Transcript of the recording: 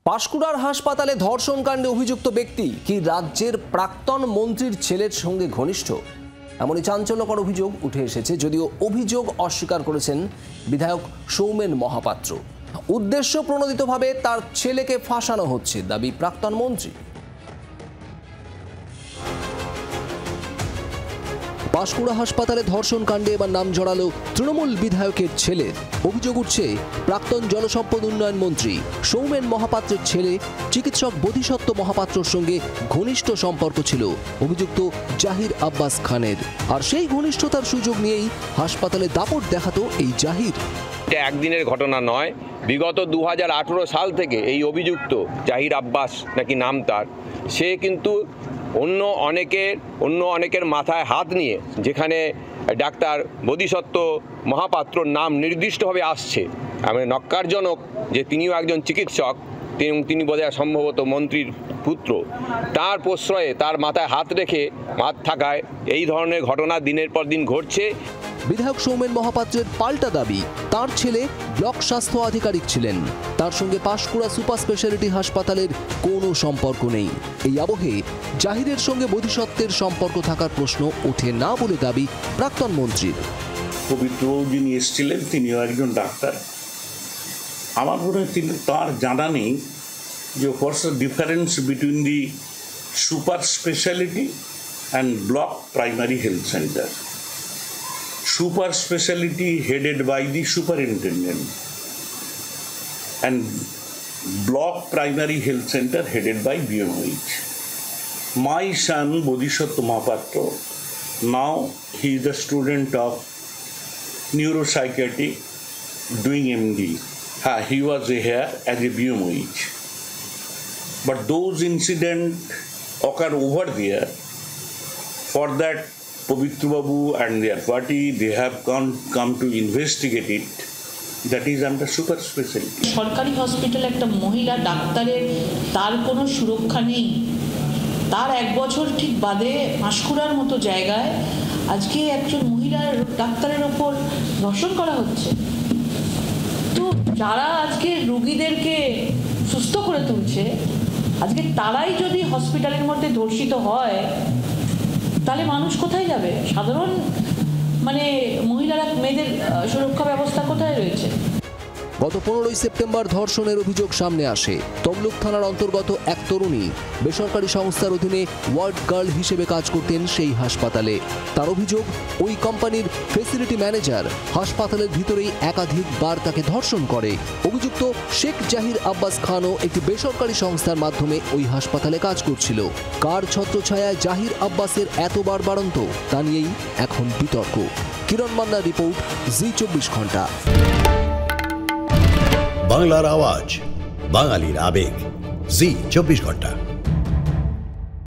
পাঁশকুড়ার হাসপাতালে ধর্ষণকাণ্ডে অভিযুক্ত ব্যক্তি কি রাজ্যের প্রাক্তন মন্ত্রীর ছেলের সঙ্গে ঘনিষ্ঠ? এমনই চাঞ্চল্যকর অভিযোগ উঠে এসেছে, যদিও অভিযোগ অস্বীকার করেছেন বিধায়ক সৌমেন মহাপাত্র। উদ্দেশ্য প্রণোদিতভাবে তার ছেলেকে ফাঁসানো হচ্ছে, দাবি প্রাক্তন মন্ত্রী। পাঁশকুড়া হাসপাতালে ধর্ষণ কাণ্ডে এবার নাম জড়ালো তৃণমূল বিধায়কের ছেলে। অভিযোগ উঠছে প্রাক্তন জলসম্পদ উন্নয়ন মন্ত্রী সৌমেন মহাপাত্রের ছেলে চিকিৎসক বোধিসত্ত্ব মহাপাত্রর সঙ্গে ঘনিষ্ঠ সম্পর্ক ছিল অভিযুক্ত জাহির আব্বাস খানের। আর সেই ঘনিষ্ঠতার সুযোগ নিয়েই হাসপাতালে দাপট দেখাতো এই জাহির। এটা একদিনের ঘটনা নয়, বিগত 2018 সাল থেকে এই অভিযুক্ত জাহির আব্বাস নাকি নাম তার, সে কিন্তু অন্য অনেকের মাথায় হাত নিয়ে, যেখানে ডাক্তার বোধিসত্ত্ব মহাপাত্রর নাম নির্দিষ্টভাবে আসছে, মানে নক্কারজনক যে তিনিও একজন চিকিৎসক, তিনি বোধহয় সম্ভবত মন্ত্রীর পুত্র, তার প্রশ্রয়ে তার মাথায় হাত রেখে থাকায় এই ধরনের ঘটনা দিনের পর দিন ঘটছে। বিধায়ক সৌমেন মহাপাত্রের পাল্টা দাবি, তার ছেলে ব্লক স্বাস্থ্য আধিকারিক ছিলেন, তার সঙ্গে পাঁশকুড়া সুপার স্পেশালিটি হাসপাতালের কোনো সম্পর্ক নেই। এই আবহে জাহিরের সঙ্গে বোধিসত্ত্বের সম্পর্ক থাকার প্রশ্ন ওঠে না বলে দাবি প্রাক্তন মন্ত্রীর। পবিত্রবাবু যিনি এসেছিলেন তিনিও একজন ডাক্তার। আমার মনে হয় তার জানা নেই যে what's the difference between the super speciality and block primary health centre. Super speciality headed by the superintendent and block primary health center headed by BMH. My son Bodhisattva Mahapatra, now he is the student of neuropsychiatry doing MD. He was here as a BMH. But those incidents occur over there. For that, Pavitra Babu and their party, they have come to investigate it. That is under super specialty. সরকারি হসপিটালে একটা মহিলা ডাক্তারের তার কোনো সুরক্ষা নেই। তার এক বছর ঠিক বাদে পাঁশকুড়ার মতো জায়গায় আজকে একজন মহিলা ডাক্তারের ওপর ধর্ষণ করা হচ্ছে। তো যারা আজকে রোগীদেরকে সুস্থ করে তুলছে, আজকে তারাই যদি হসপিটালের মধ্যে ধর্ষিত হয়, তাহলে মানুষ কোথায় যাবে? সাধারণ মহিলারা, মেয়েদের সুরক্ষা ব্যবস্থা কোথায় রয়েছে? গত 15 সেপ্টেম্বর ধর্ষণের অভিযোগ সামনে আসে। তমলুক থানার অন্তর্গত এক তরুণী বেসরকারি সংস্থার অধীনে ওয়ার্ড গার্ল হিসেবে কাজ করতেন সেই হাসপাতালে। তার অভিযোগ, ওই কোম্পানির ফেসিলিটি ম্যানেজার হাসপাতালের ভিতরেই একাধিকবার তাকে ধর্ষণ করে। অভিযুক্ত শেখ জাহির আব্বাস খানও একটি বেসরকারি সংস্থার মাধ্যমে ওই হাসপাতালে কাজ করছিল। কার ছত্রছায়ায় জাহির আব্বাসের এতবার বাড়ন্ত, তা নিয়েই এখন বিতর্ক। কিরণ মান্নার রিপোর্ট, জি24 ঘন্টা। বাংলার আওয়াজ, বাঙালির আবেগ, জি24 ঘন্টা।